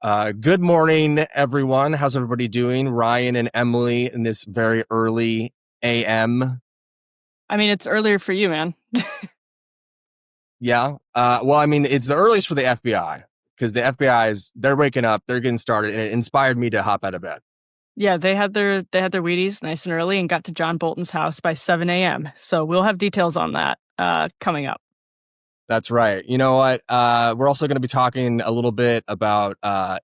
Good morning, everyone. How's everybody doing? Ryan and Emily in this very early AM. I mean, it's earlier for you, man. Yeah. Well, I mean, it's the earliest for the FBI because the FBI they're waking up, they're getting started, and it inspired me to hop out of bed. Yeah, they had their Wheaties nice and early and got to John Bolton's house by 7 a.m. So we'll have details on that coming up. That's right. You know what? We're also going to be talking a little bit about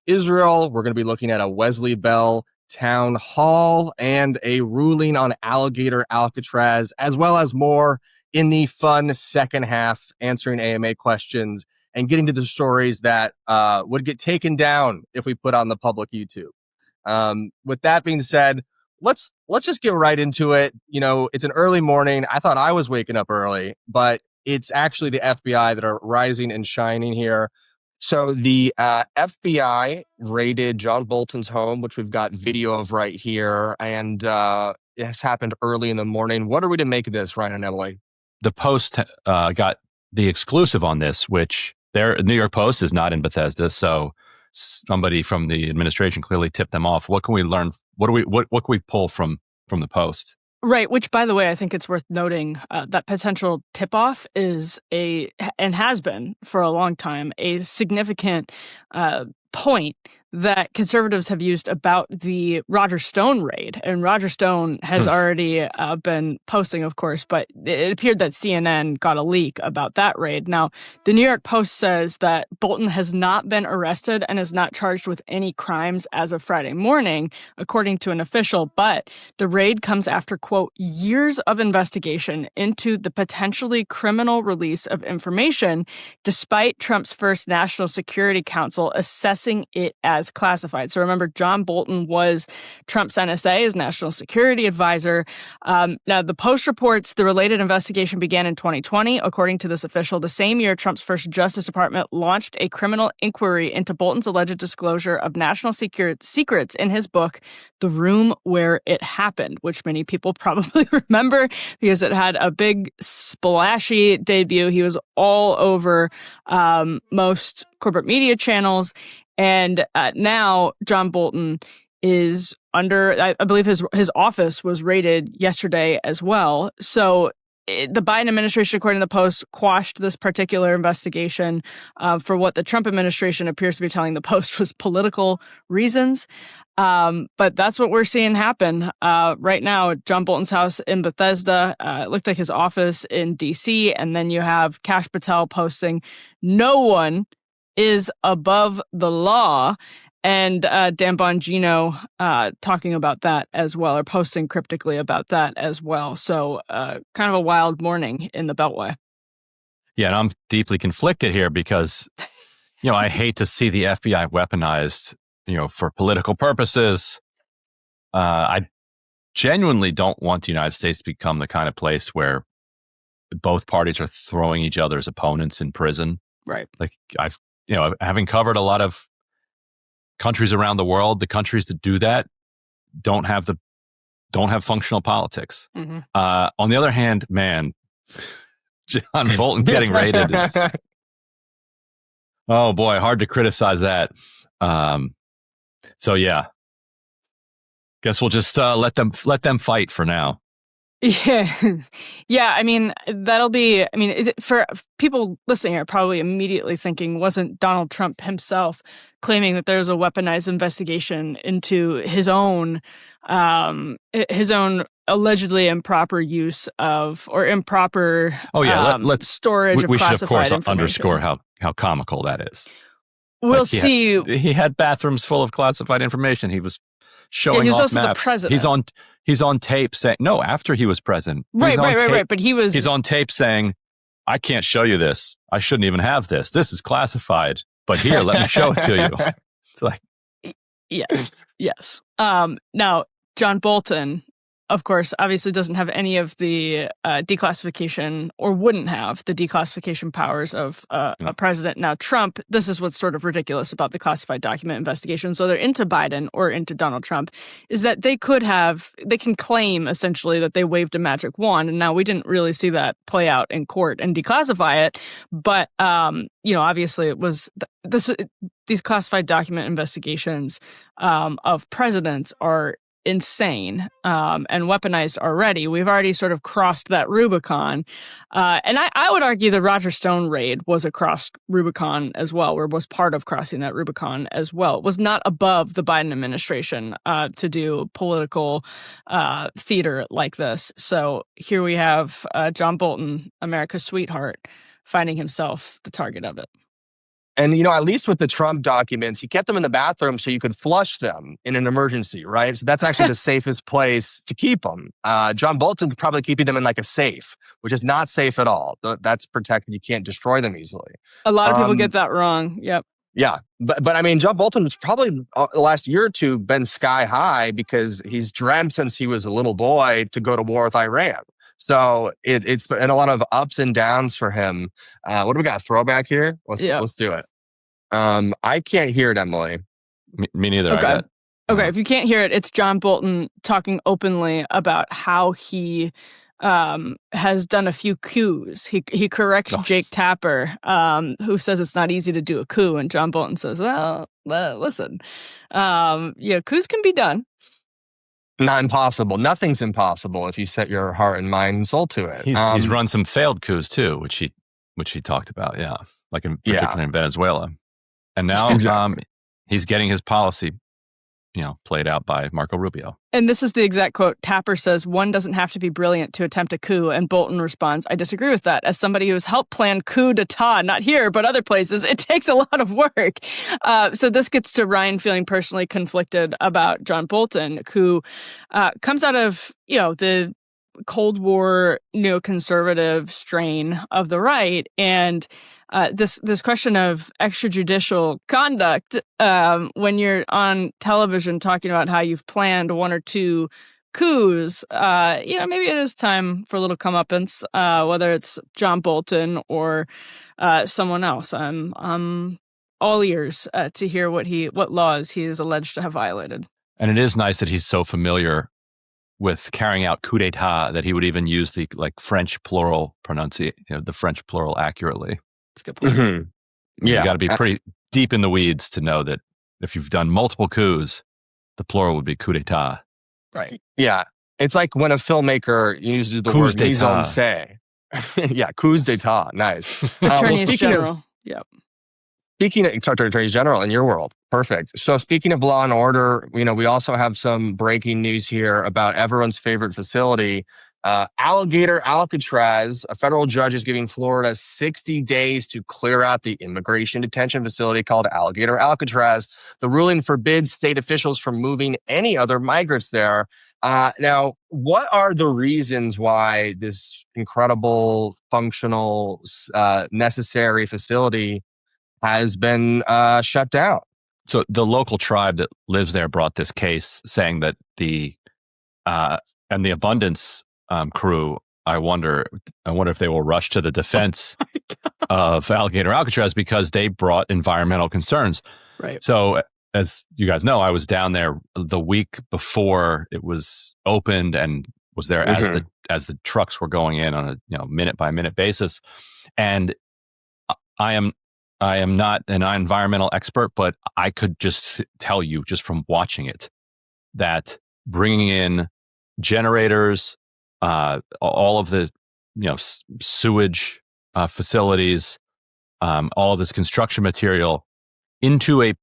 Israel. We're going to be looking at a Wesley Bell Townhall and a ruling on Alligator Alcatraz, as well as more in the fun second half, answering AMA questions and getting to the stories that would get taken down if we put on the public YouTube. With that being said, let's just get right into it. You know, it's an early morning. I thought I was waking up early, but it's actually the FBI that are rising and shining here. So the FBI raided John Bolton's home, which we've got video of right here, and it has happened early in the morning. What are we to make of this, Ryan and Emily? The Post got the exclusive on this, which their New York Post is not in Bethesda, so somebody from the administration clearly tipped them off. What can we learn? What can we pull from the Post? Right, which, by the way, I think it's worth noting that potential tip-off is and has been for a long time, a significant point that conservatives have used about the Roger Stone raid. And Roger Stone has already been posting, of course, but it appeared that CNN got a leak about that raid. Now, the New York Post says that Bolton has not been arrested and is not charged with any crimes as of Friday morning, according to an official. But the raid comes after, quote, years of investigation into the potentially criminal release of information, despite Trump's first National Security Council assessing it as classified. So remember, John Bolton was Trump's NSA, his national security advisor. Now, the Post reports the related investigation began in 2020. According to this official, the same year, Trump's first Justice Department launched a criminal inquiry into Bolton's alleged disclosure of national secrets in his book, The Room Where It Happened, which many people probably remember because it had a big splashy debut. He was all over most corporate media channels. And now John Bolton is under, I believe his office was raided yesterday as well. So the Biden administration, according to the Post, quashed this particular investigation for what the Trump administration appears to be telling the Post was political reasons. But that's what we're seeing happen right now at John Bolton's house in Bethesda. It looked like his office in D.C. And then you have Kash Patel posting, "No one is above the law," and Dan Bongino talking about that as well, or posting cryptically about that as well. So kind of a wild morning in the Beltway. Yeah, and I'm deeply conflicted here because, I hate to see the FBI weaponized, for political purposes. I genuinely don't want the United States to become the kind of place where both parties are throwing each other's opponents in prison. Right. Like having covered a lot of countries around the world, the countries that do that don't have functional politics. Mm-hmm. On the other hand, man, John Bolton getting raided is, oh boy, hard to criticize that. So yeah, guess we'll just let them fight for now. Yeah. I mean, that'll be, for people listening are probably immediately thinking, wasn't Donald Trump himself claiming that there's a weaponized investigation into his own allegedly improper use of, or improper let's storage of we classified should, of course, information. underscore how comical that is. We'll see. He had bathrooms full of classified information. He was showing he was off also maps. The president. He's on tape saying, no, after he was president. Right. But he's on tape saying, I can't show you this. I shouldn't even have this. This is classified. But here, let me show it to you. It's like, yes. Now, John Bolton of course, obviously doesn't have any of the declassification, or wouldn't have the declassification powers of a president. Now, Trump, this is what's sort of ridiculous about the classified document investigations, whether into Biden or into Donald Trump, is that they can claim essentially that they waved a magic wand. And now we didn't really see that play out in court and declassify it. But, obviously it was these classified document investigations of presidents are insane and weaponized already. We've already sort of crossed that Rubicon. And I would argue the Roger Stone raid was a crossed Rubicon as well, or was part of crossing that Rubicon as well. It was not above the Biden administration to do political theater like this. So here we have John Bolton, America's sweetheart, finding himself the target of it. And, at least with the Trump documents, he kept them in the bathroom so you could flush them in an emergency, right? So that's actually the safest place to keep them. John Bolton's probably keeping them in like a safe, which is not safe at all. That's protected. You can't destroy them easily. A lot of people get that wrong. Yep. Yeah. But I mean, John Bolton was probably the last year or two been sky high because he's dreamt since he was a little boy to go to war with Iran. So it's been a lot of ups and downs for him. What do we got? A throwback here? Let's do it. I can't hear it, Emily. Me neither. Okay. Okay. If you can't hear it, it's John Bolton talking openly about how he has done a few coups. He corrects Jake Tapper, who says it's not easy to do a coup, and John Bolton says, "Well, listen, coups can be done." Not impossible. Nothing's impossible if you set your heart and mind and soul to it. He's run some failed coups too, which he talked about. Yeah, like particularly in Venezuela, and now exactly. He's getting his policy, played out by Marco Rubio. And this is the exact quote. Tapper says, "One doesn't have to be brilliant to attempt a coup." And Bolton responds, "I disagree with that. As somebody who has helped plan coup d'etat, not here, but other places, it takes a lot of work." So this gets to Ryan feeling personally conflicted about John Bolton, who comes out of, the Cold War neoconservative strain of the right. And this question of extrajudicial conduct, when you're on television talking about how you've planned one or two coups, maybe it is time for a little comeuppance, whether it's John Bolton or someone else. I'm all ears to hear what laws he is alleged to have violated. And it is nice that he's so familiar with carrying out coup d'etat that he would even use the French plural the French plural accurately. That's a good point. Mm-hmm. Yeah. You got to be pretty deep in the weeds to know that if you've done multiple coups, the plural would be coup d'etat. Right. Yeah. It's like when a filmmaker uses the word mise en scène. Yeah, coups d'etat. Nice. Attorneys General. Yep. Speaking of Attorney General in your world, perfect. So speaking of law and order, we also have some breaking news here about everyone's favorite facility, Alligator Alcatraz. A federal judge is giving Florida 60 days to clear out the immigration detention facility called Alligator Alcatraz. The ruling forbids state officials from moving any other migrants there. Now, what are the reasons why this incredible, functional, necessary facility has been shut down? So the local tribe that lives there brought this case saying that the Abundance crew, I wonder if they will rush to the defense of Alligator Alcatraz because they brought environmental concerns. Right. So as you guys know, I was down there the week before it was opened and was there as the trucks were going in on a minute by minute basis. And I am not an environmental expert, but I could just tell you just from watching it that bringing in generators, all of the sewage facilities, all of this construction material into a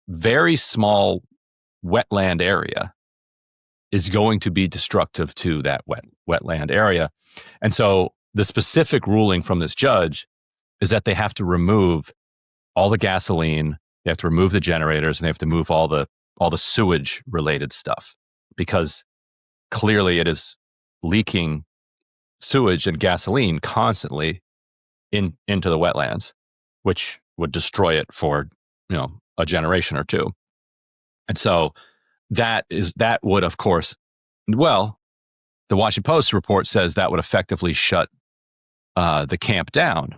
very small wetland area is going to be destructive to that wetland area. And so the specific ruling from this judge is that they have to remove all the gasoline, they have to remove the generators, and they have to move all the sewage related stuff because clearly it is leaking sewage and gasoline constantly into the wetlands, which would destroy it for a generation or two. And so that would, of course, the Washington Post report says that would effectively shut the camp down.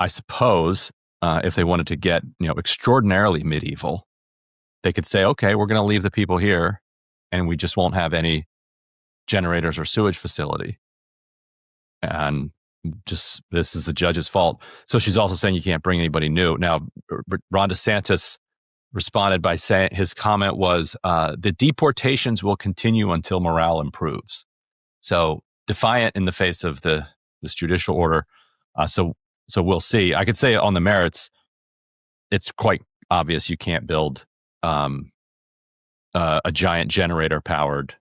I suppose if they wanted to get extraordinarily medieval, they could say, okay, we're going to leave the people here, and we just won't have any generators or sewage facility. And just this is the judge's fault. So she's also saying you can't bring anybody new. Now, Ron DeSantis responded by saying his comment was the deportations will continue until morale improves. So defiant in the face of this judicial order. So we'll see. I could say on the merits, it's quite obvious you can't build a giant generator-powered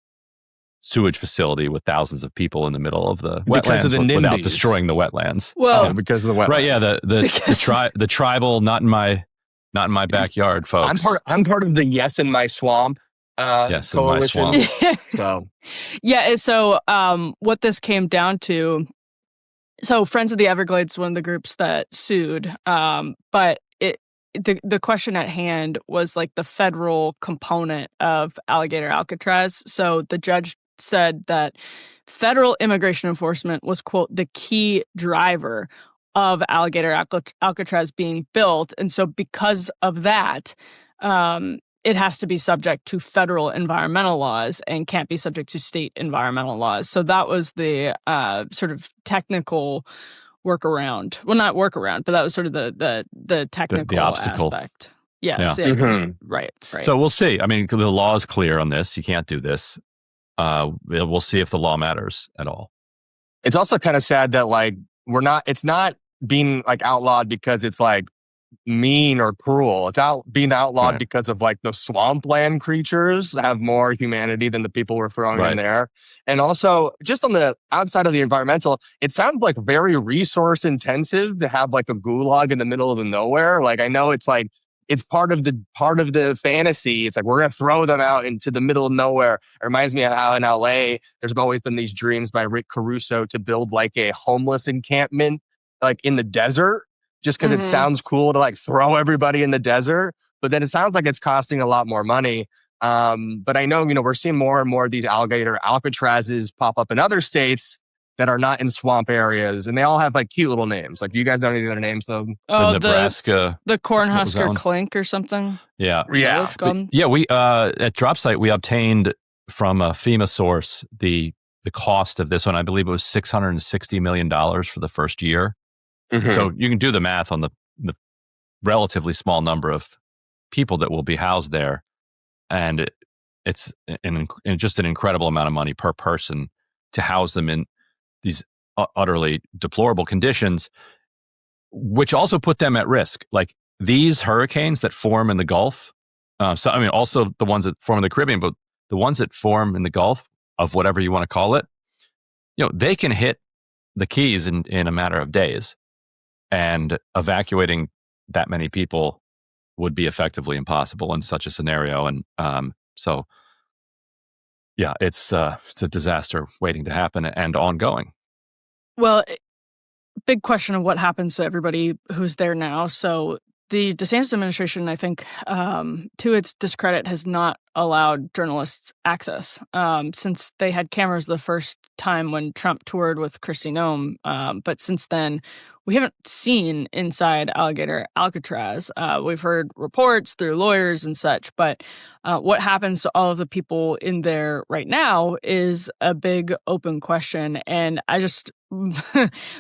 sewage facility with thousands of people in the middle of the wetlands without destroying the wetlands. Well, because of the wetlands. Right? Yeah, the tribal not in my backyard, folks. I'm part of the Yes in My Swamp. Yes, coalition. in my swamp. So yeah. So what this came down to. So Friends of the Everglades, one of the groups that sued, but the question at hand was like the federal component of Alligator Alcatraz. So the judge said that federal immigration enforcement was, quote, the key driver of Alligator Alcatraz being built. And so because of that, it has to be subject to federal environmental laws and can't be subject to state environmental laws. So that was the sort of technical workaround. Well, not workaround, but that was sort of the technical the obstacle aspect. Yes. Yeah. Mm-hmm. Right. So we'll see. I mean, the law is clear on this. You can't do this. We'll see if the law matters at all. It's also kind of sad that it's not being outlawed because it's mean or cruel. It's being outlawed because of the swampland creatures have more humanity than the people we're throwing in there. And also just on the outside of the environmental, it sounds very resource intensive to have a gulag in the middle of the nowhere. I know it's part of the fantasy. It's we're going to throw them out into the middle of nowhere. It reminds me of how in LA, there's always been these dreams by Rick Caruso to build a homeless encampment in the desert. Just because it sounds cool to throw everybody in the desert, but then it sounds like it's costing a lot more money. But I know, we're seeing more and more of these alligator Alcatrazes pop up in other states that are not in swamp areas, and they all have cute little names. Do you guys know any of their names though? Oh, Nebraska, the Cornhusker Clink or something. Yeah, yeah. We at Drop Site we obtained from a FEMA source the cost of this one. I believe it was $660 million for the first year. Mm-hmm. So you can do the math on the relatively small number of people that will be housed there. And it's just an incredible amount of money per person to house them in these utterly deplorable conditions, which also put them at risk. These hurricanes that form in the Gulf, also the ones that form in the Caribbean, but the ones that form in the Gulf, of whatever you want to call it, they can hit the Keys in a matter of days. And evacuating that many people would be effectively impossible in such a scenario. And it's a disaster waiting to happen and ongoing. Well, big question of what happens to everybody who's there now. So the DeSantis administration, I think, to its discredit, has not allowed journalists access since they had cameras the first time when Trump toured with Kristi Noem. But since then, we haven't seen inside Alligator Alcatraz. We've heard reports through lawyers and such, but what happens to all of the people in there right now is a big open question. And I just,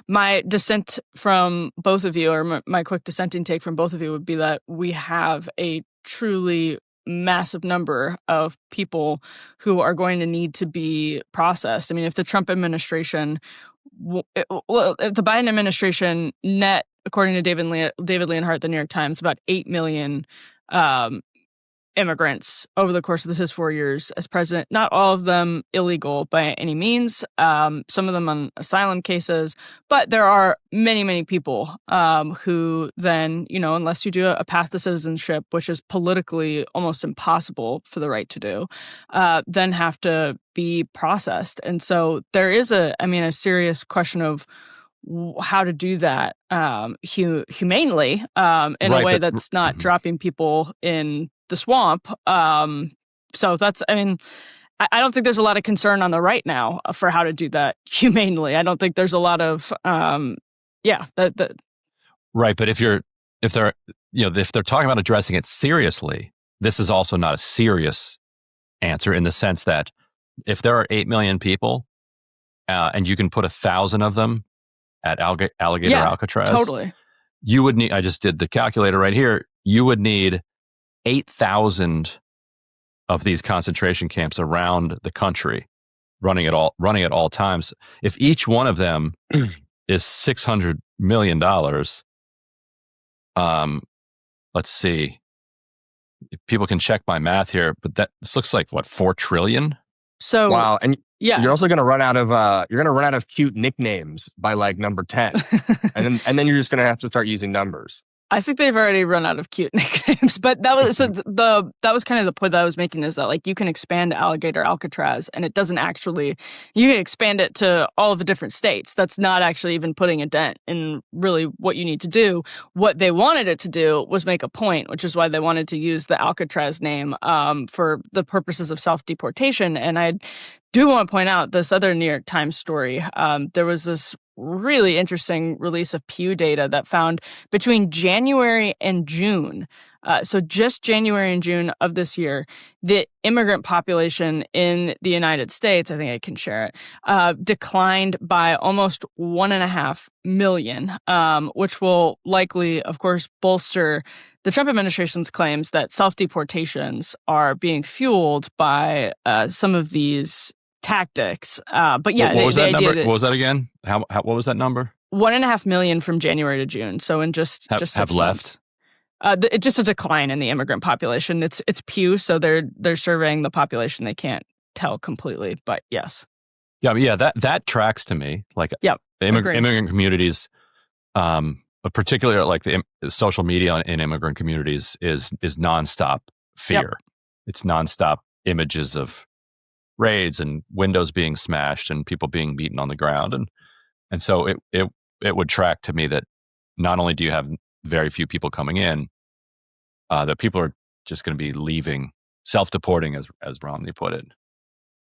my dissent from both of you, or my quick dissenting take from both of you would be that we have a truly massive number of people who are going to need to be processed. I mean, if the Trump administration, if the Biden administration net, according to David Leonhardt, the New York Times, about 8 million immigrants over the course of his 4 years as president, not all of them illegal by any means, some of them on asylum cases, but there are many, many people who then, unless you do a path to citizenship, which is politically almost impossible for the right to do, then have to be processed. And so there is a serious question of how to do that humanely in a way that's not dropping people in the swamp. So that's, I don't think there's a lot of concern on the right now for how to do that humanely. I don't think there's a lot of right. But if they're talking about addressing it seriously, this is also not a serious answer in the sense that if there are 8 million people and you can put 1,000 of them at Alligator Alcatraz, totally. You would need, I just did the calculator right here, you would need 8,000 of these concentration camps around the country running at all times. If each one of them is $600 million, let's see. If people can check my math here, but this looks like what, 4 trillion? So wow, and yeah, you're also going to run out of cute nicknames by like number 10, and then you're just going to have to start using numbers. I think they've already run out of cute nicknames, but that was that was kind of the point that I was making, is that like you can expand Alligator Alcatraz and it doesn't actually, you can expand it to all of the different states. That's not actually even putting a dent in really what you need to do. What they wanted it to do was make a point, which is why they wanted to use the Alcatraz name for the purposes of self-deportation. And I do want to point out this other New York Times story. There was this really interesting release of Pew data that found between January and June, so just January and June of this year, the immigrant population in the United States, I think I can share it, declined by almost 1.5 million, which will likely, of course, bolster the Trump administration's claims that self-deportations are being fueled by some of these tactics. But yeah, what was that number? What was that again? What was that number? 1.5 million from January to June. So in just 6 have months. It's just a decline in the immigrant population. It's Pew, so they're surveying the population. They can't tell completely, but yes. Yeah, that tracks to me. Like, immigrant communities, particularly like the social media in immigrant communities is nonstop fear. Yep. It's nonstop images of raids and windows being smashed and people being beaten on the ground, and so it would track to me that not only do you have very few people coming in, that people are just going to be leaving, self-deporting, as Romney put it.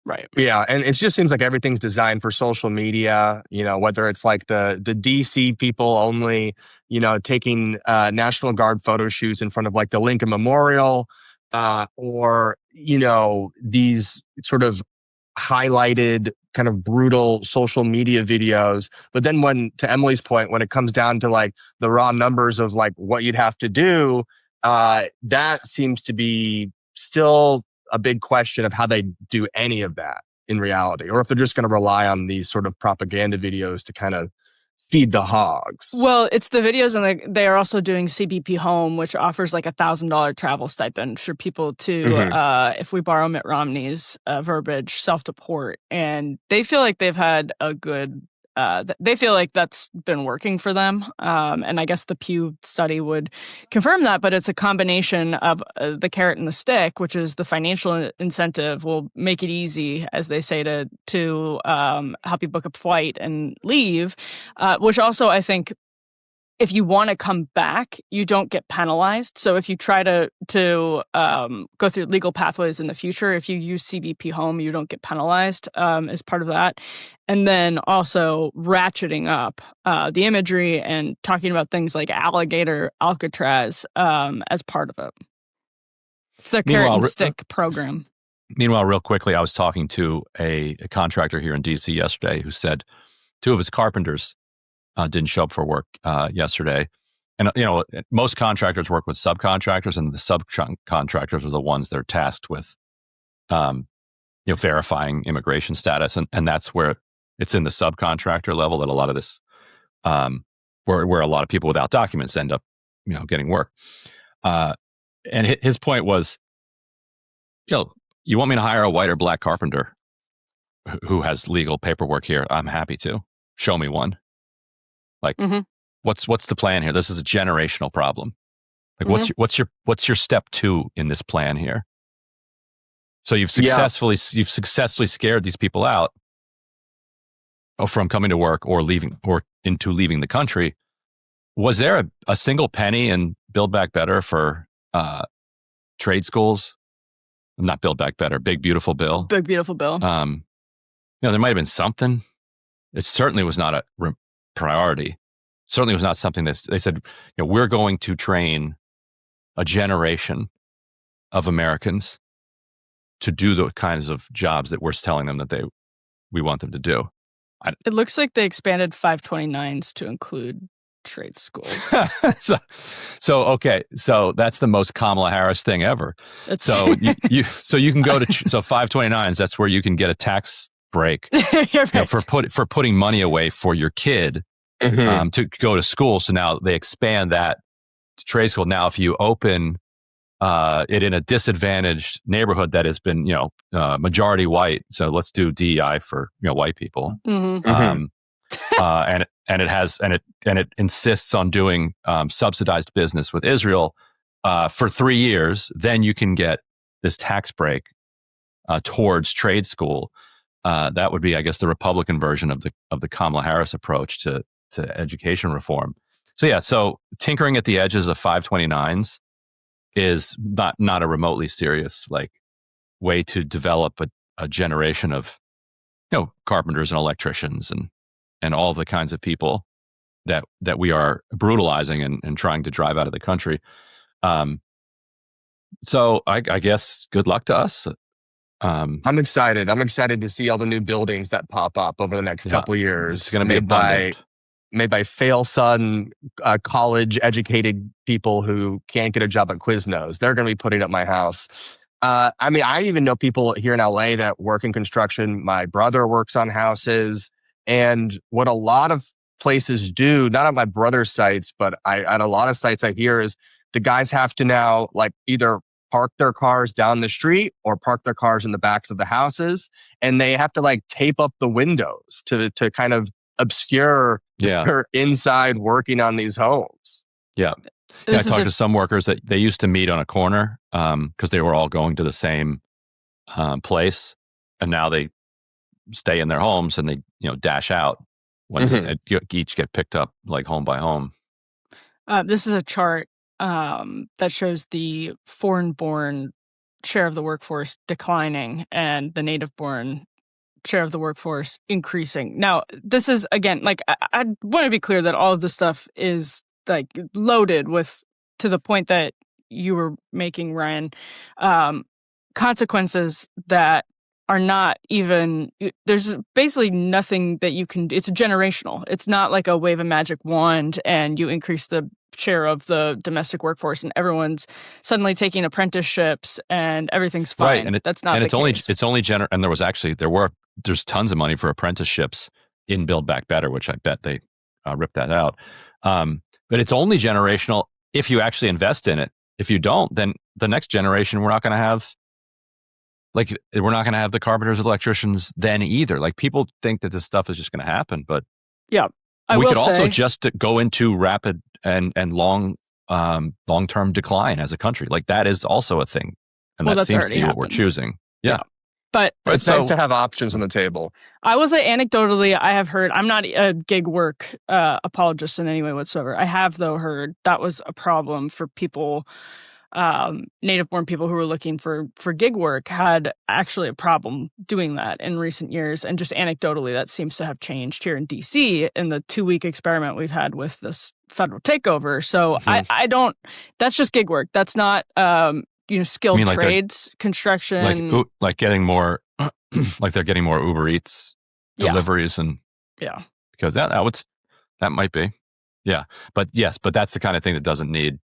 Right. Yeah, and it just seems like everything's designed for social media. You know, whether it's like the DC people only, taking National Guard photo shoots in front of like the Lincoln Memorial, or these sort of highlighted kind of brutal social media videos. But then to Emily's point, when it comes down to like the raw numbers of like what you'd have to do, that seems to be still a big question of how they do any of that in reality, or if they're just going to rely on these sort of propaganda videos to kind of feed the hogs. Well, it's the videos, and they are also doing CBP Home, which offers like $1,000 travel stipend for people to, if we borrow Mitt Romney's verbiage, self-deport. And they feel like they've had a good, they feel like that's been working for them. And I guess the Pew study would confirm that, but it's a combination of the carrot and the stick, which is the financial incentive will make it easy, as they say, to help you book a flight and leave, which also I think if you want to come back, you don't get penalized. So if you try to go through legal pathways in the future, if you use CBP Home, you don't get penalized as part of that. And then also ratcheting up the imagery and talking about things like Alligator Alcatraz as part of it. It's their carrot and stick program. Meanwhile, real quickly, I was talking to a contractor here in D.C. yesterday who said 2 of his carpenters didn't show up for work yesterday. And, most contractors work with subcontractors, and the subcontractors are the ones that are tasked with, verifying immigration status. And that's where it's in the subcontractor level that a lot of this, where a lot of people without documents end up, getting work. And his point was, you want me to hire a white or black carpenter who has legal paperwork here? I'm happy to. Show me one. Like, what's the plan here? This is a generational problem. Like, what's your step 2 in this plan here? So you've successfully scared these people out from coming to work or leaving the country. Was there a single penny in Build Back Better for trade schools? not Build Back Better, Big Beautiful Bill. Big Beautiful Bill. There might have been something. It certainly was not a priority. Certainly was not something that they said, we're going to train a generation of Americans to do the kinds of jobs that we're telling them that we want them to do. It looks like they expanded 529s to include trade schools. So that's the most Kamala Harris thing ever. So you can go to 529s. That's where you can get a tax break right. for putting money away for your kid to go to school. So now they expand that to trade school. Now, if you open it in a disadvantaged neighborhood that has been, majority white. So let's do DEI for white people, and it insists on doing subsidized business with Israel for 3 years. Then you can get this tax break towards trade school. That would be, I guess, the Republican version of the Kamala Harris approach to education reform. So tinkering at the edges of 529s is not a remotely serious way to develop a generation of carpenters and electricians and all the kinds of people that we are brutalizing and trying to drive out of the country. So I guess good luck to us. I'm excited. I'm excited to see all the new buildings that pop up over the next couple of years. It's going to be made by fail-son, college-educated people who can't get a job at Quiznos. They're going to be putting up my house. I even know people here in LA that work in construction. My brother works on houses. And what a lot of places do, not at my brother's sites, but at a lot of sites I hear is the guys have to now either park their cars down the street or park their cars in the backs of the houses. And they have to tape up the windows to kind of obscure their inside working on these homes. I talked to some workers that they used to meet on a corner because they were all going to the same place, and now they stay in their homes and they dash out when they each get picked up home by home. This is a chart that shows the foreign-born share of the workforce declining and the native-born share of the workforce increasing. Now, this is, again, I want to be clear that all of this stuff is loaded with, to the point that you were making, Ryan, consequences that are not even, there's basically nothing that you can, it's generational. It's not like a wave a magic wand and you increase the share of the domestic workforce and everyone's suddenly taking apprenticeships and everything's fine. Right, and that's not the case. It's only and there's tons of money for apprenticeships in Build Back Better, which I bet they ripped that out. But it's only generational if you actually invest in it. If you don't, then the next generation, we're not going to have the carpenters and electricians then either. People think that this stuff is just going to happen, but we could also just go into rapid and long-term decline as a country. That is also a thing, and that seems to be what we're choosing. Yeah. But it's nice to have options on the table. I will say anecdotally, I have heard, I'm not a gig work apologist in any way whatsoever. I have, though, heard that was a problem for people, native-born people who were looking for gig work had actually a problem doing that in recent years. And just anecdotally, that seems to have changed here in D.C. in the 2-week experiment we've had with this federal takeover. So I don't, that's just gig work. That's not, skilled trades, construction. Getting more, they're getting more Uber Eats deliveries because that might be. Yeah. But that's the kind of thing that doesn't need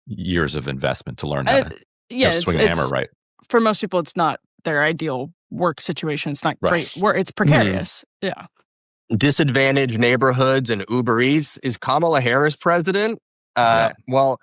years of investment to learn how to swing a hammer right. For most people, it's not their ideal work situation. It's not great work. It's precarious. Yeah. Disadvantaged neighborhoods and Uber Eats. Is Kamala Harris president? Well,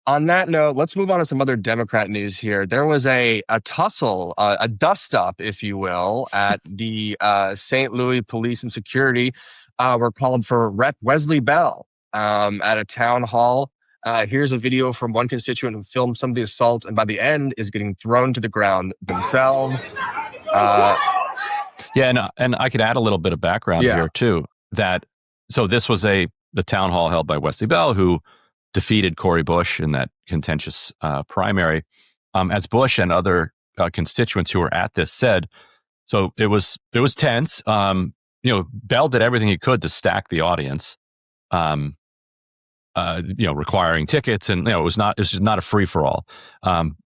on that note, let's move on to some other Democrat news here. There was a tussle, a dust-up, if you will, at the St. Louis Police and Security. Were called for Rep. Wesley Bell at a town hall. Here's a video from one constituent who filmed some of the assault, and by the end is getting thrown to the ground themselves. And I could add a little bit of background here too. So this was the town hall held by Wesley Bell, who defeated Cori Bush in that contentious primary. as Bush and other constituents who were at this said. So it was tense. Bell did everything he could to stack the audience, requiring tickets, and it was just not a free for all.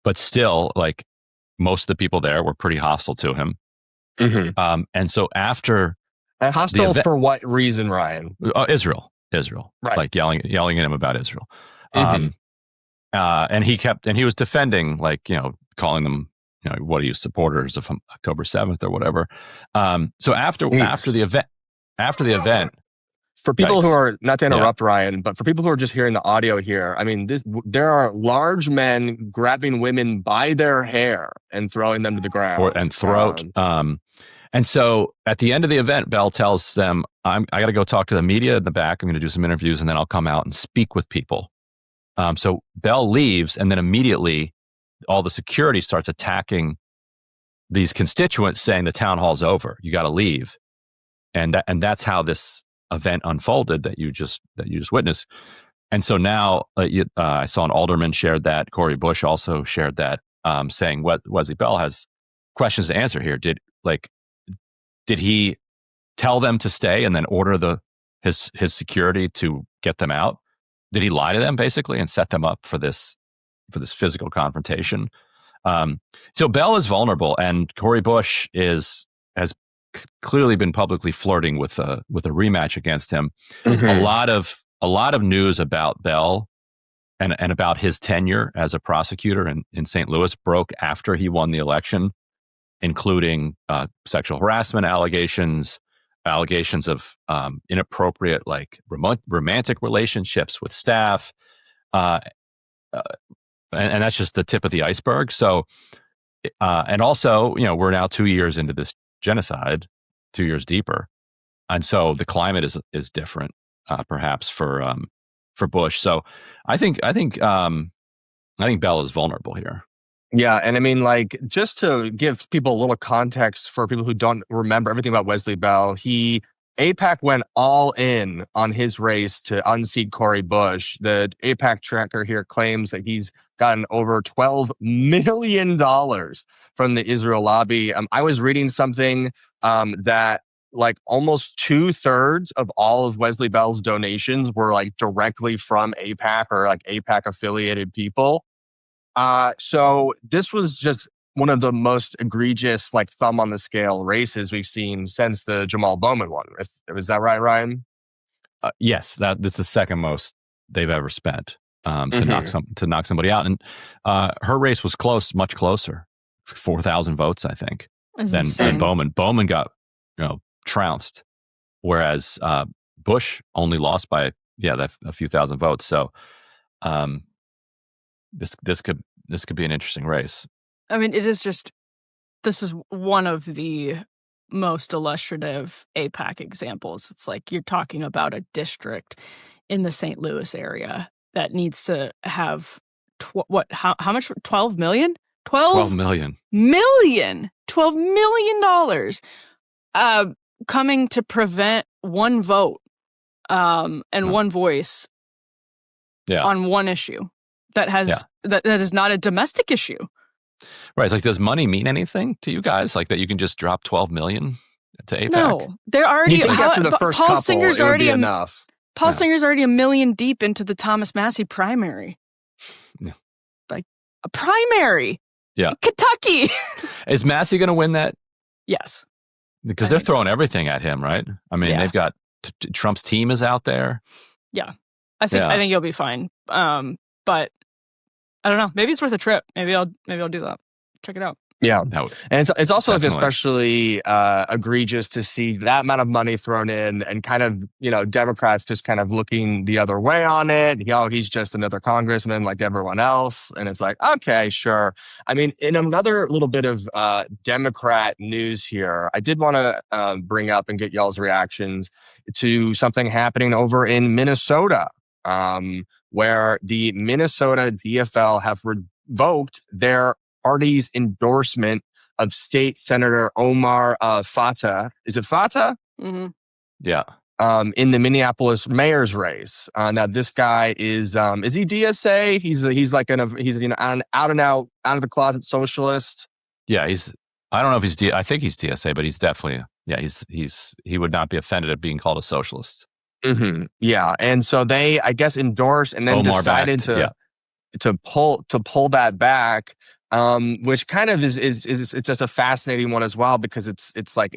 But still, like, most of the people there were pretty hostile to him. Mm-hmm. And so after hostile for what reason, Ryan? Israel, right? Like yelling at him about Israel. Mm-hmm. And he was defending, like, calling them, what are you, supporters of October 7th or whatever. So after the event, for people who are, not to interrupt Ryan, but for people who are just hearing the audio here, I mean, there are large men grabbing women by their hair and throwing them to the ground and throat. And so at the end of the event, Bell tells them, I got to go talk to the media in the back. I'm going to do some interviews, and then I'll come out and speak with people. So Bell leaves, and then immediately all the security starts attacking these constituents, saying the town hall's over. You got to leave. And that's how this event unfolded that you just witnessed. And so now I saw an alderman shared that. Cori Bush also shared that, saying Wesley Bell has questions to answer here. Did he tell them to stay and then order his security to get them out? Did he lie to them basically and set them up for this physical confrontation? So Bell is vulnerable, and Cori Bush has clearly been publicly flirting with a rematch against him. Mm-hmm. A lot of news about Bell and about his tenure as a prosecutor in St. Louis broke after he won the election, including sexual harassment allegations of inappropriate, like, romantic relationships with staff, and that's just the tip of the iceberg. So, and also, we're now 2 years into this genocide, 2 years deeper, and so the climate is different, perhaps for Bush. So, I think Bell is vulnerable here. Yeah, and I mean, like, just to give people a little context for people who don't remember everything about Wesley Bell, AIPAC went all in on his race to unseat Cori Bush. The AIPAC tracker here claims that he's gotten over $12 million from the Israel lobby. I was reading something that, like, almost 2/3 of all of Wesley Bell's donations were, like, directly from AIPAC or, like, AIPAC affiliated people. So this was just one of the most egregious, like, thumb on the scale races we've seen since the Jamal Bowman one. Is that right, Ryan? Yes, that's the second most they've ever spent to knock somebody out. And her race was close, much closer, 4,000 votes, I think, than Bowman. Bowman got trounced, whereas Bush only lost by a few thousand votes. So. This could be an interesting race. I mean, this is one of the most illustrative AIPAC examples. It's like you're talking about a district in the St. Louis area that needs to have how much? 12 million? 12 million. $12 million coming to prevent one vote and one voice on one issue. That is not a domestic issue. Right. It's like, does money mean anything to you guys? Like, that you can just drop 12 million to AIPAC? No, they're already. After the first Paul couple, Singer's it would already be enough. Paul Singer's already $1 million deep into the Thomas Massey primary. Yeah. Like a primary. Yeah. In Kentucky. Is Massey going to win that? Yes. Because they're throwing everything at him, right? I mean, they've got Trump's team is out there. Yeah. I think you'll be fine. But I don't know. Maybe it's worth a trip. Maybe I'll do that. Check it out. Yeah. And it's also like especially egregious to see that amount of money thrown in and kind of, Democrats just kind of looking the other way on it. He's just another congressman like everyone else. And it's like, okay, sure. I mean, in another little bit of Democrat news here, I did want to bring up and get y'all's reactions to something happening over in Minnesota, where the Minnesota DFL have revoked their party's endorsement of State Senator Omar Fatah. Is it Fatah? Mm-hmm. Yeah. in the Minneapolis mayor's race. Now this guy is he DSA? He's an out of the closet socialist. Yeah, I don't know if he's I think he's DSA, but he's definitely he would not be offended at being called a socialist. Mm-hmm. Yeah, and so they, I guess, endorsed and then Omar decided to pull that back, which kind of is it's just a fascinating one as well, because it's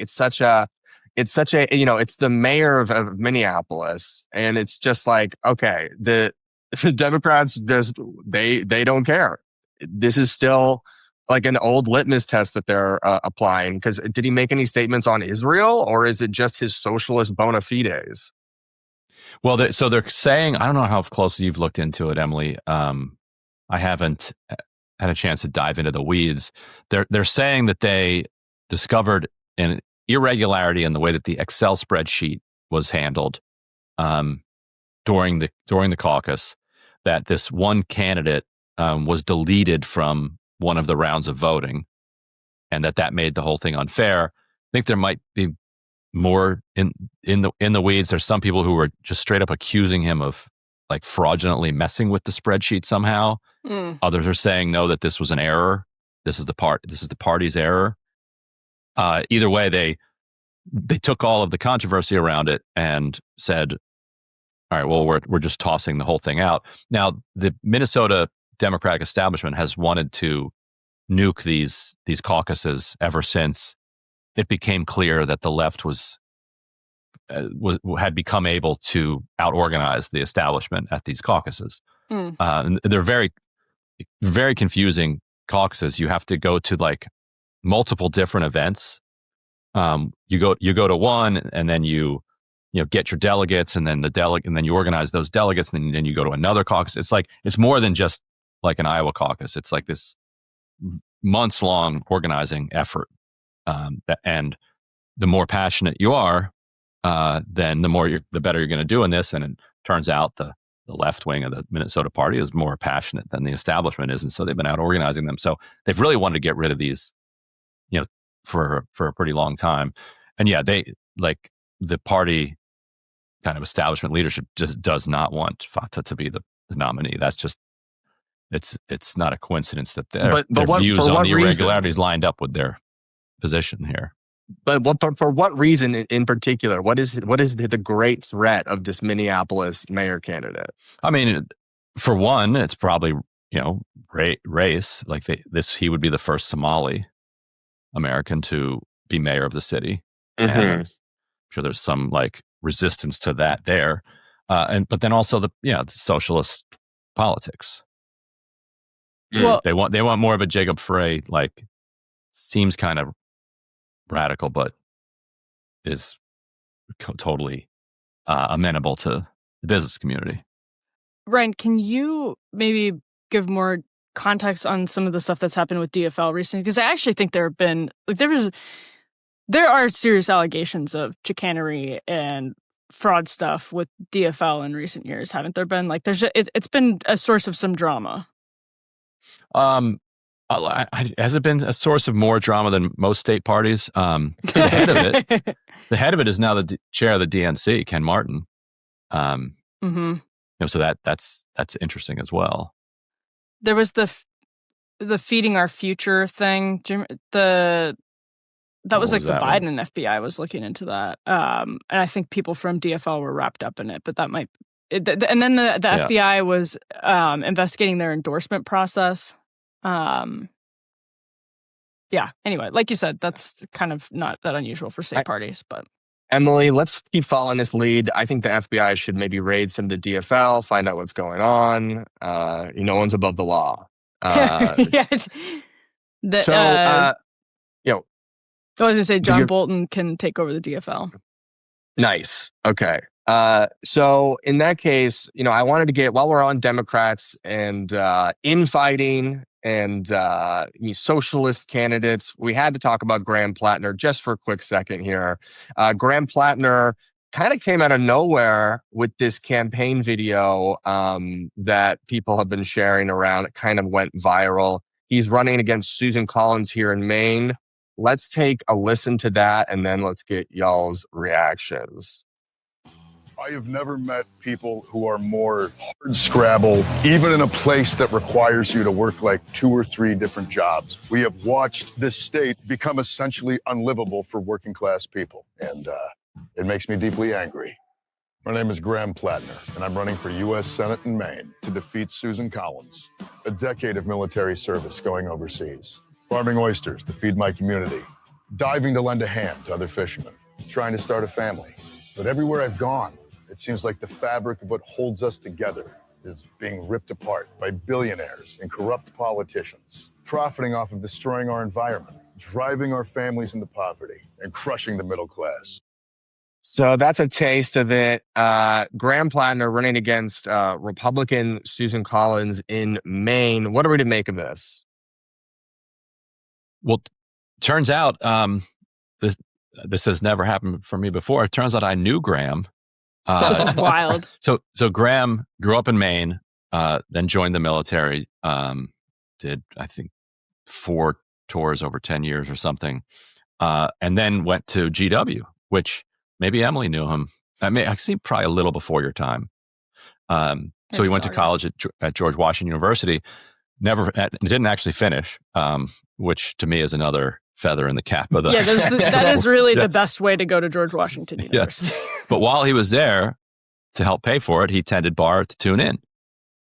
such a it's the mayor of Minneapolis, and it's just like, okay, the Democrats just they don't care. This is still like an old litmus test that they're applying, because did he make any statements on Israel, or is it just his socialist bona fides? Well, so they're saying, I don't know how closely you've looked into it, Emily. I haven't had a chance to dive into the weeds. They're saying that they discovered an irregularity in the way that the Excel spreadsheet was handled during the caucus, that this one candidate was deleted from one of the rounds of voting, and that made the whole thing unfair. I think there might be more in the weeds. There's some people who were just straight up accusing him of like fraudulently messing with the spreadsheet somehow. Others are saying no, that this was an error. This is the party's error. Either way, they took all of the controversy around it and said, all right, well, we're just tossing the whole thing out. Now, the Minnesota Democratic establishment has wanted to nuke these caucuses ever since it became clear that the left had become able to out-organize the establishment at these caucuses. And they're very, very confusing caucuses. You have to go to like multiple different events. You go to one, and then you get your delegates, and then and then you organize those delegates, and then you go to another caucus. It's more than just like an Iowa caucus. It's like this months-long organizing effort. And the more passionate you are, then the better you're going to do in this. And it turns out the left wing of the Minnesota Party is more passionate than the establishment is, and so they've been out organizing them. So they've really wanted to get rid of these, for a pretty long time. And yeah, they like the party kind of establishment leadership just does not want Fatah to be the nominee. That's just it's not a coincidence that their views on the irregularities lined up with their position here. But for what reason in particular? What is the great threat of this Minneapolis mayor candidate? I mean, for one, it's probably race. Like he would be the first Somali American to be mayor of the city. And I'm sure there's some like resistance to that there, but then also the socialist politics. Well, they want more of a Jacob Frey, like, seems kind of radical, but is totally amenable to the business community. Ryan, can you maybe give more context on some of the stuff that's happened with DFL recently? Because I actually think there are serious allegations of chicanery and fraud stuff with DFL in recent years, haven't there been? Like, it's been a source of some drama. Has it been a source of more drama than most state parties? The head of it is now the chair of the DNC, Ken Martin. So that's interesting as well. There was the Feeding Our Future thing. That was like the Biden and FBI was looking into that. And I think people from DFL were wrapped up in it, but that might. And then the FBI was investigating their endorsement process. Anyway, like you said, that's kind of not that unusual for state parties, but. Emily, let's keep following this lead. I think the FBI should maybe raid some of the DFL, find out what's going on. No one's above the law. I was going to say John Bolton can take over the DFL. Nice. Okay. So in that case, I wanted to get, while we're on Democrats and infighting and socialist candidates, we had to talk about Graham Platner just for a quick second here. Graham Platner kind of came out of nowhere with this campaign video that people have been sharing around. It kind of went viral. He's running against Susan Collins here in Maine. Let's take a listen to that, and then let's get y'all's reactions. I have never met people who are more hard scrabble, even in a place that requires you to work like 2 or 3 different jobs. We have watched this state become essentially unlivable for working class people, and it makes me deeply angry. My name is Graham Platner, and I'm running for U.S. Senate in Maine to defeat Susan Collins. A decade of military service going overseas, farming oysters to feed my community, diving to lend a hand to other fishermen, trying to start a family. But everywhere I've gone, it seems like the fabric of what holds us together is being ripped apart by billionaires and corrupt politicians, profiting off of destroying our environment, driving our families into poverty, and crushing the middle class. So that's a taste of it. Graham Platner running against Republican Susan Collins in Maine. What are we to make of this? Well, turns out this has never happened for me before. It turns out I knew Graham. This is wild. So Graham grew up in Maine, then joined the military, did, I think, 4 tours over 10 years or something, and then went to GW, which maybe Emily knew him. I see probably a little before your time. So he went to college at George Washington University, didn't actually finish, which to me is another feather in the cap of the... Yeah, that is really the best way to go to George Washington University. Yes. But while he was there, to help pay for it, he tended bar to Tune In.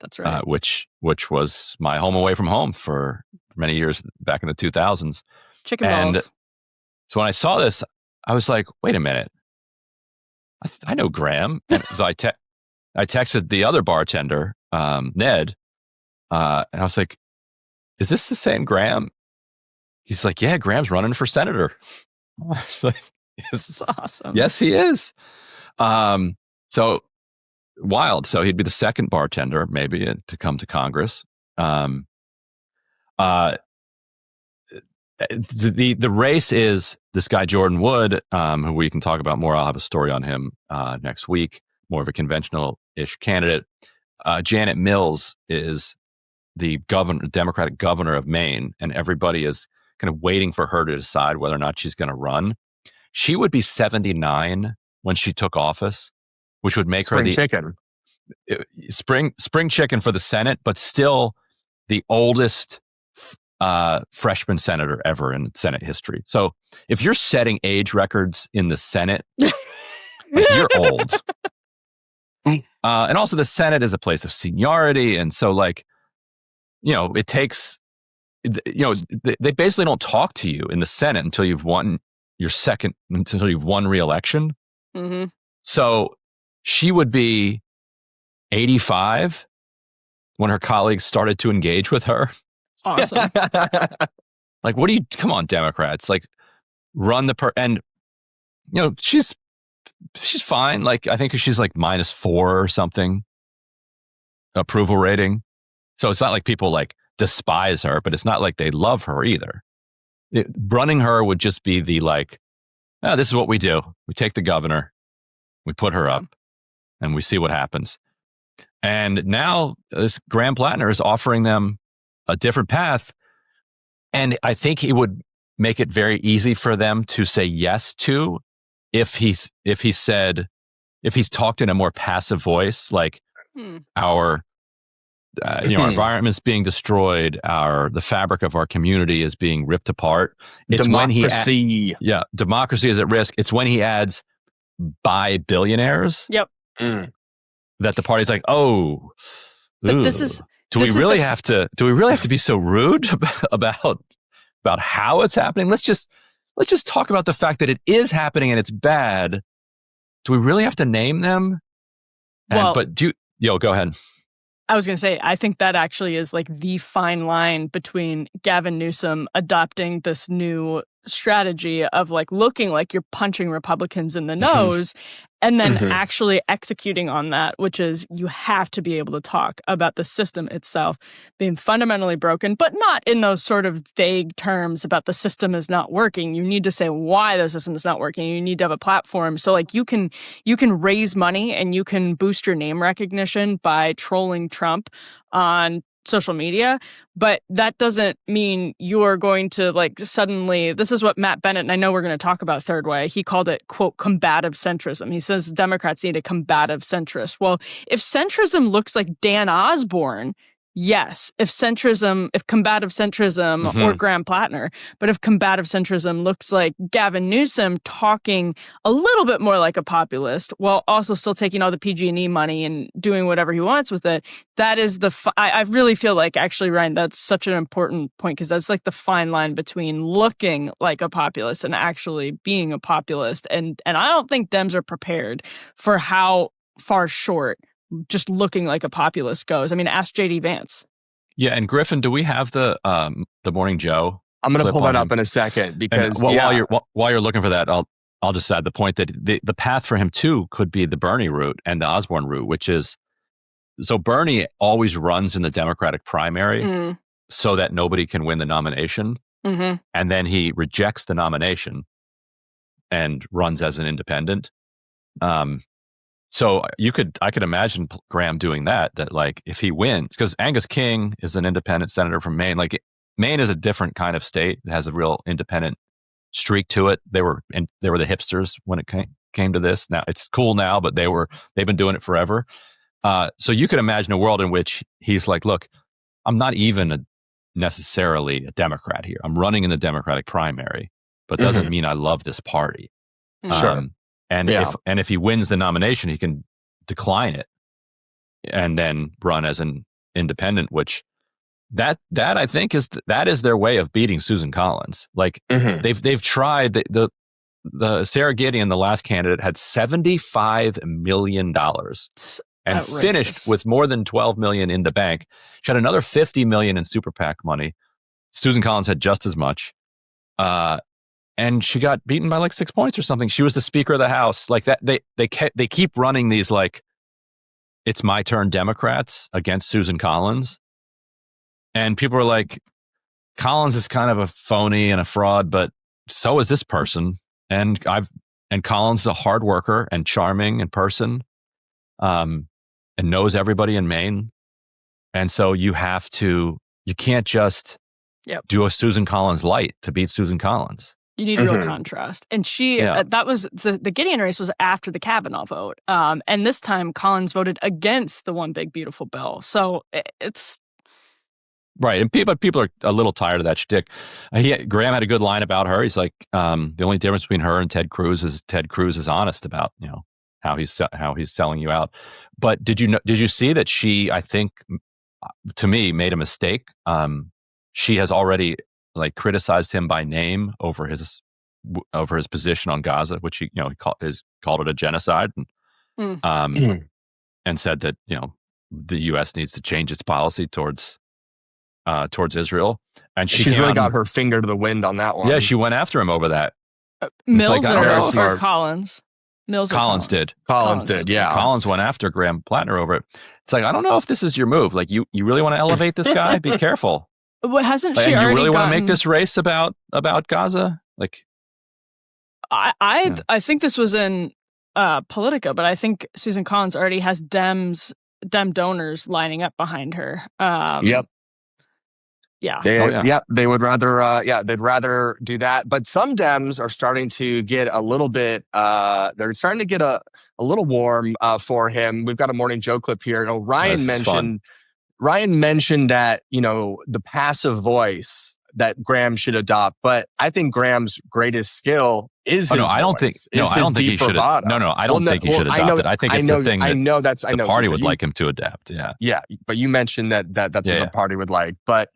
That's right. Which was my home away from home for many years back in the 2000s. Chicken balls. So when I saw this, I was like, wait a minute. I know Graham. And so I texted the other bartender, Ned, and I was like, is this the same Graham? He's like, yeah, Graham's running for senator. I was like, yes, that's awesome. Yes, he is. So wild. So he'd be the second bartender, maybe, to come to Congress. The race is this guy, Jordan Wood, who we can talk about more. I'll have a story on him next week, more of a conventional-ish candidate. Janet Mills is the Democratic governor of Maine, and everybody is kind of waiting for her to decide whether or not she's going to run. She would be 79 when she took office, which would make her the spring chicken for the Senate, but still the oldest freshman senator ever in Senate history. So if you're setting age records in the Senate, you're old. And also the Senate is a place of seniority. And so it takes, they basically don't talk to you in the Senate until you've won re-election. Mm-hmm. So she would be 85 when her colleagues started to engage with her. Awesome. Come on, Democrats, run and she's fine. I think she's -4 or something approval rating. So it's not like people despise her, but it's not like they love her either. Running her would just be the this is what we do. We take the governor, we put her up, and we see what happens. And now this Graham Platner is offering them a different path. And I think he would make it very easy for them to say yes to if he's talked in a more passive voice, our environment's being destroyed, the fabric of our community is being ripped apart. It's democracy. Democracy is at risk. It's when he adds by billionaires. Yep. That the party's like, oh, but this is. Do we really have to be so rude about how it's happening? Let's just talk about the fact that it is happening and it's bad. Do we really have to name them? Go ahead. I was going to say, I think that actually is the fine line between Gavin Newsom adopting this new strategy of looking like you're punching Republicans in the nose and then actually executing on that, which is you have to be able to talk about the system itself being fundamentally broken, but not in those sort of vague terms about the system is not working. You need to say why the system is not working. You need to have a platform. So you can raise money and you can boost your name recognition by trolling Trump on social media, but that doesn't mean you're going to like suddenly, this is what Matt Bennett, and I know we're going to talk about Third Way, he called it, quote, combative centrism. He says Democrats need a combative centrist. Well, if centrism looks like Dan Osborne, yes. If combative centrism or Graham Platner, but if combative centrism looks like Gavin Newsom talking a little bit more like a populist while also still taking all the PG&E money and doing whatever he wants with it, that is I really feel like, actually, Ryan, that's such an important point, because that's like the fine line between looking like a populist and actually being a populist. And I don't think Dems are prepared for how far short just looking like a populist goes. I mean, ask JD Vance. Yeah, and Griffin, do we have the Morning Joe? I'm going to pull that up in a second, because while you're looking for that, I'll just add the point that the path for him too could be the Bernie route and the Osborne route, which is, so Bernie always runs in the Democratic primary so that nobody can win the nomination, and then he rejects the nomination and runs as an independent. So I could imagine Graham doing that like if he wins, because Angus King is an independent senator from Maine. Like Maine is a different kind of state. It has a real independent streak to it. They were the hipsters when it came to this. Now it's cool now, but they've been doing it forever. So you could imagine a world in which he's like, look, I'm not even necessarily a Democrat here. I'm running in the Democratic primary, but doesn't mean I love this party. Sure. And if he wins the nomination, he can decline it and then run as an independent, which that I think is their way of beating Susan Collins. Like they've tried the Sarah Gideon, the last candidate, had $75 million and outrageous. Finished with more than 12 million in the bank. She had another 50 million in super PAC money. Susan Collins had just as much. And she got beaten by like 6 points or something. She was the Speaker of the House. Like that, they keep running these like, it's my turn Democrats against Susan Collins, and people are like, Collins is kind of a phony and a fraud, but so is this person. And Collins is a hard worker and charming in person, and knows everybody in Maine. And so you can't just do a Susan Collins light to beat Susan Collins. You need real contrast. And she, that was, the Gideon race was after the Kavanaugh vote. And this time Collins voted against the One Big Beautiful Bill. So it's... Right. And people are a little tired of that shtick. Graham had a good line about her. He's like, the only difference between her and Ted Cruz is honest about, how he's selling you out. But did you see that she, I think, to me, made a mistake? She has already criticized him by name over his position on Gaza, which he called it a genocide, and said that the U.S. needs to change its policy towards Israel. And she's really got her finger to the wind on that one. Yeah, she went after him over that. Mills or Collins? Collins did. Collins did. Yeah. Collins went after Graham Platner over it. It's like, I don't know if this is your move. Like, you really want to elevate this guy? Be careful. Well, hasn't she and already you really want to make this race about Gaza? Like, I think this was in Politica, but I think Susan Collins already has Dem donors lining up behind her. Yep. Yeah. They would rather, they'd rather do that. But some Dems are starting to get a little bit, they're starting to get a little warm for him. We've got a Morning Joe clip here. Ryan mentioned that, the passive voice that Graham should adopt, but I think Graham's greatest skill is his voice. I don't think he should. I don't think he should adopt it. I think it's the thing that the party would like him to adapt. Yeah. Yeah. But you mentioned that's what the party would like. But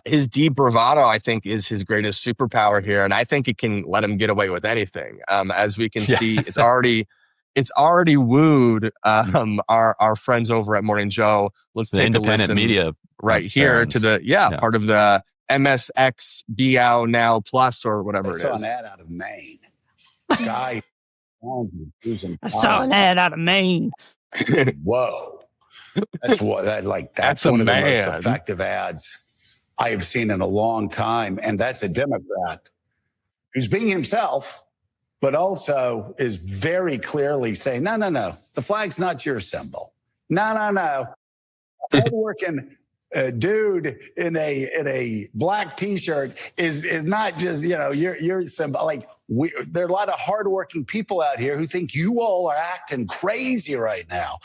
his deep bravado, I think, is his greatest superpower here. And I think it can let him get away with anything. As we can see, it's already wooed our friends over at Morning Joe. Let's take independent a listen media right here to the part of the MSX BOW Now Plus or whatever it is. I saw an ad out of Maine. Guy, I saw an ad out of Maine. Whoa, that's one of the most effective ads I have seen in a long time, and that's a Democrat who's being himself, but also is very clearly saying, no, the flag's not your symbol. No. Hardworking dude in a black T-shirt is not just, you're like, there are a lot of hardworking people out here who think you all are acting crazy right now.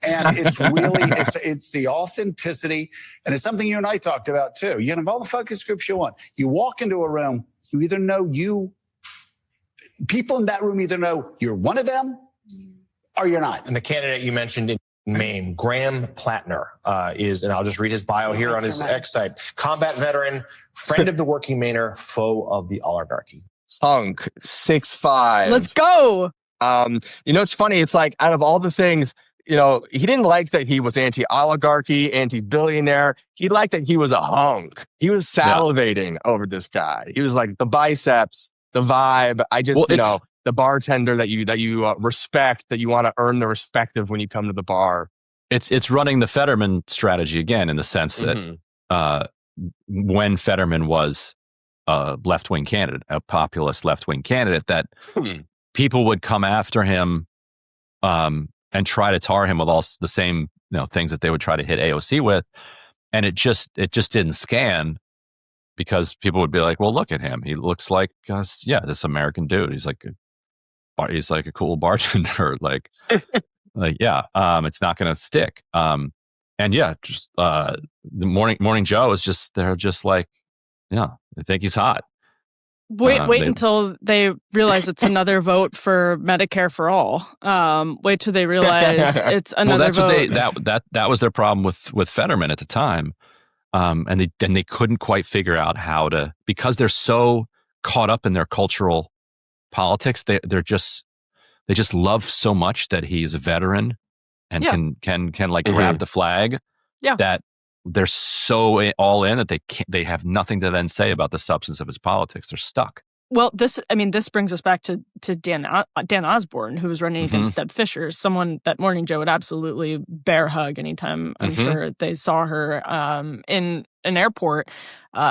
And it's really, it's the authenticity. And it's something you and I talked about too. You can have all the focus groups you want. You walk into a room, you either know people in that room either know you're one of them or you're not. And the candidate you mentioned in Maine, Graham Platner, and I'll just read his bio here on his X site. Combat veteran, friend of the working Mainer, foe of the oligarchy. Hunk, 6'5". Let's go. It's funny. It's like, out of all the things, he didn't like that he was anti-oligarchy, anti-billionaire. He liked that he was a hunk. He was salivating over this guy. He was like the biceps, the vibe. The bartender that you respect, that you want to earn the respect of when you come to the bar. It's running the Fetterman strategy again, in the sense that when Fetterman was a left-wing candidate, a populist left-wing candidate, that people would come after him and try to tar him with all the same things that they would try to hit AOC with, and it just didn't scan, because people would be like, well, look at him, he looks like this American dude, he's like a cool bartender, it's not going to stick. The Morning Joe is just, they're just like, they think he's hot. Wait until they realize it's another vote for Medicare for all. Wait till they realize it's another vote. That was their problem with Fetterman at the time. And they couldn't quite figure out how to, because they're so caught up in their cultural politics. They just love so much that he's a veteran and can grab the flag. Yeah. That they're so all in that they have nothing to then say about the substance of his politics. They're stuck. Well, this brings us back to Dan Osborne, who was running against Deb Fischer, someone that Morning Joe would absolutely bear hug anytime. I'm sure they saw her in an airport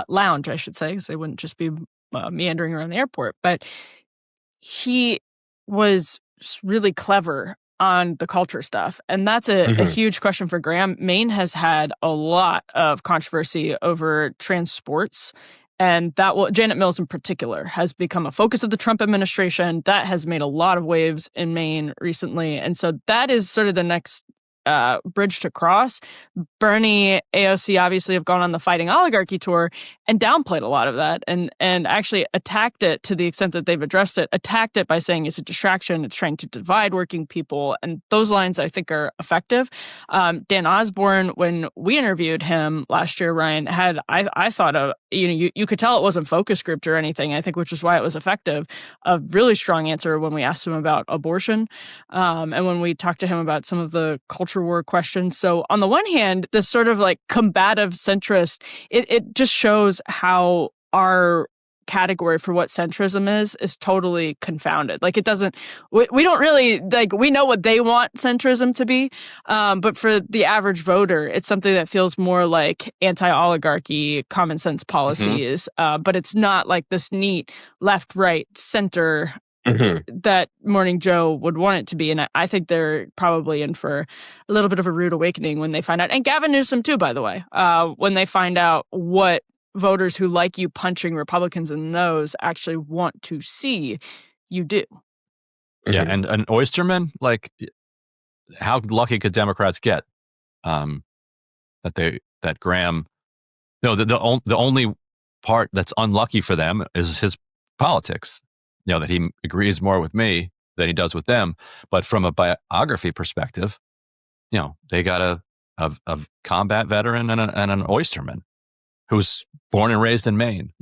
lounge, I should say, because they wouldn't just be meandering around the airport. But he was really clever on the culture stuff. And that's a huge question for Graham. Maine has had a lot of controversy over trans sports. And Janet Mills in particular has become a focus of the Trump administration. That has made a lot of waves in Maine recently. And so that is sort of the next bridge to cross. Bernie, AOC obviously have gone on the Fighting Oligarchy tour and downplayed a lot of that and actually attacked it, to the extent that they've addressed it, attacked it by saying it's a distraction, it's trying to divide working people. And those lines, I think, are effective. Dan Osborne, when we interviewed him last year, Ryan, had, I thought, you could tell it wasn't focus grouped or anything, I think, which is why it was effective. A really strong answer when we asked him about abortion and when we talked to him about some of the culture war questions. So on the one hand, this sort of like combative centrist, it just shows how our category for what centrism is totally confounded. Like, it doesn't, we don't really, like, we know what they want centrism to be, but for the average voter, it's something that feels more like anti-oligarchy, common sense policies, but it's not like this neat left, right, center that Morning Joe would want it to be. And I think they're probably in for a little bit of a rude awakening when they find out. And Gavin Newsom too, by the way, when they find out what voters who like you punching Republicans in the nose actually want to see you do. Yeah, and an Oysterman, like, how lucky could Democrats get that Graham? No, the only part that's unlucky for them is his politics. That he agrees more with me than he does with them. But from a biography perspective, they got a combat veteran and an Oysterman who's born and raised in Maine,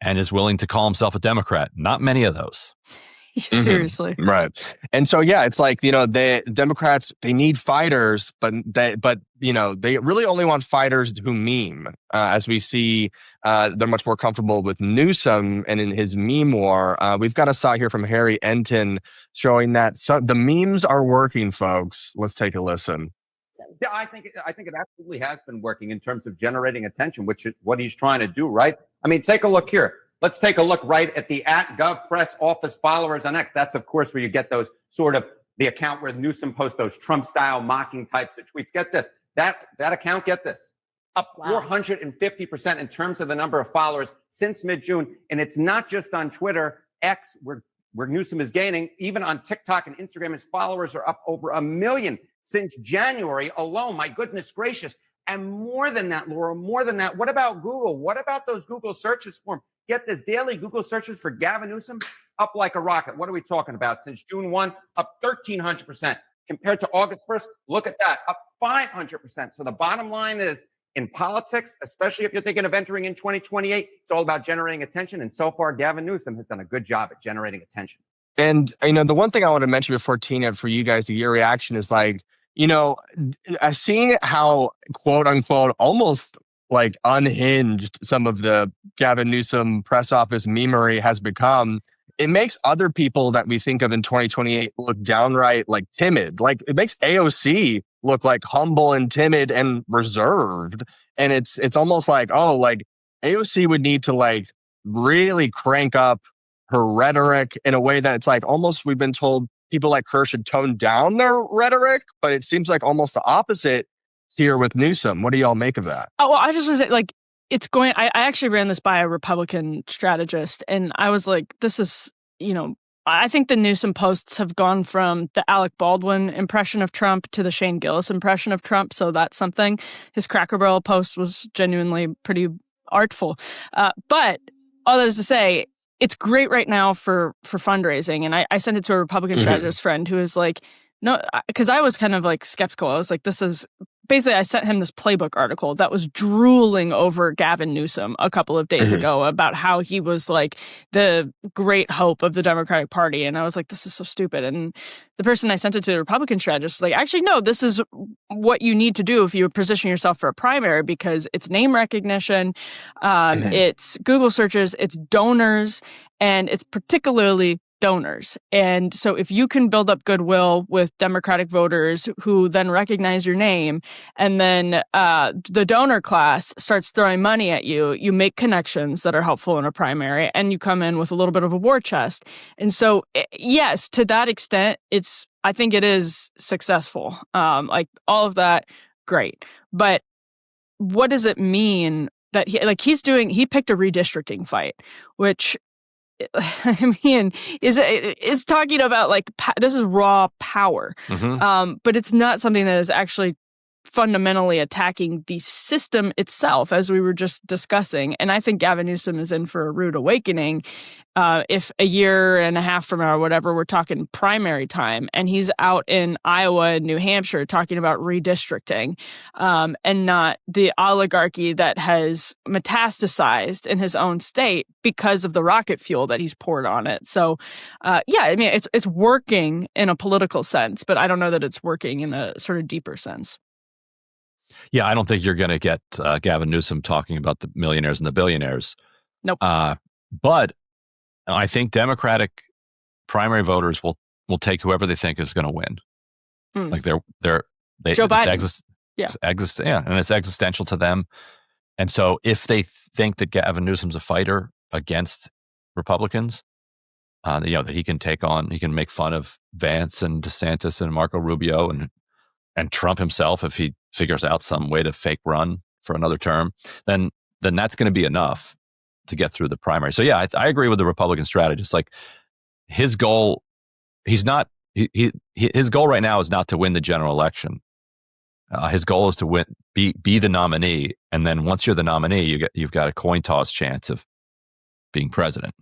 and is willing to call himself a Democrat. Not many of those. Seriously. Right. And so, it's like, the Democrats, they need fighters, but they really only want fighters who meme. As we see, they're much more comfortable with Newsom and in his meme war. We've got a shot here from Harry Enton showing that the memes are working, folks. Let's take a listen. Yeah, I think it absolutely has been working in terms of generating attention, which is what he's trying to do, right? I mean, take a look here. Let's take a look right at the @GovPress office followers on X. That's, of course, where you get those sort of the account where Newsom posts those Trump-style mocking types of tweets. Get this. That account, get this, up 450% in terms of the number of followers since mid-June. And it's not just on Twitter, X, where Newsom is gaining. Even on TikTok and Instagram, his followers are up over 1 million since January alone. My goodness gracious. And more than that, Laura, more than that, what about Google? What about those Google searches for him? Get this, daily Google searches for Gavin Newsom up like a rocket. What are we talking about? Since June 1, up 1,300%. Compared to August 1st, look at that, up 500%. So the bottom line is, in politics, especially if you're thinking of entering in 2028, it's all about generating attention. And so far, Gavin Newsom has done a good job at generating attention. And, the one thing I want to mention before Tina, for you guys to get your reaction is like, I've seen how, quote unquote, almost like unhinged some of the Gavin Newsom press office memery has become. It makes other people that we think of in 2028 look downright like timid. Like it makes AOC look like humble and timid and reserved. And it's almost like, AOC would need to like really crank up her rhetoric in a way that it's like almost we've been told people like her should tone down their rhetoric, but it seems like almost the opposite here with Newsom. What do y'all make of that? Oh, well, I just was like, I actually ran this by a Republican strategist, and I was like, this is, I think the Newsom posts have gone from the Alec Baldwin impression of Trump to the Shane Gillis impression of Trump. So that's something. His Cracker Barrel post was genuinely pretty artful. But all that is to say, it's great right now for fundraising. And I sent it to a Republican strategist friend who is like, no, because I was kind of like skeptical. I was like, this is basically, I sent him this playbook article that was drooling over Gavin Newsom a couple of days ago about how he was like the great hope of the Democratic Party. And I was like, this is so stupid. And the person I sent it to, the Republican strategist, was like, actually, no, this is what you need to do if you position yourself for a primary, because it's name recognition, it's Google searches, it's donors, and it's particularly donors. And so if you can build up goodwill with Democratic voters who then recognize your name, and then the donor class starts throwing money at you, you make connections that are helpful in a primary, and you come in with a little bit of a war chest. And so, yes, to that extent, I think it is successful. Like all of that, great. But what does it mean that he picked a redistricting fight, which I mean, is talking about like this is raw power, but it's not something that is actually fundamentally attacking the system itself, as we were just discussing. And I think Gavin Newsom is in for a rude awakening if a year and a half from now or whatever, we're talking primary time, and he's out in Iowa and New Hampshire talking about redistricting, and not the oligarchy that has metastasized in his own state because of the rocket fuel that he's poured on it. So, I mean, it's working in a political sense, but I don't know that it's working in a sort of deeper sense. Yeah, I don't think you're going to get Gavin Newsom talking about the millionaires and the billionaires. Nope. But I think Democratic primary voters will take whoever they think is going to win. Like they Joe Biden. And it's existential to them. And so if they think that Gavin Newsom's a fighter against Republicans, that he can make fun of Vance and DeSantis and Marco Rubio and Trump himself if he figures out some way to fake run for another term, then that's going to be enough to get through the primary. So yeah, I agree with the Republican strategist. Like his goal, his goal right now is not to win the general election. His goal is to be the nominee, and then once you're the nominee, you've got a coin toss chance of being president.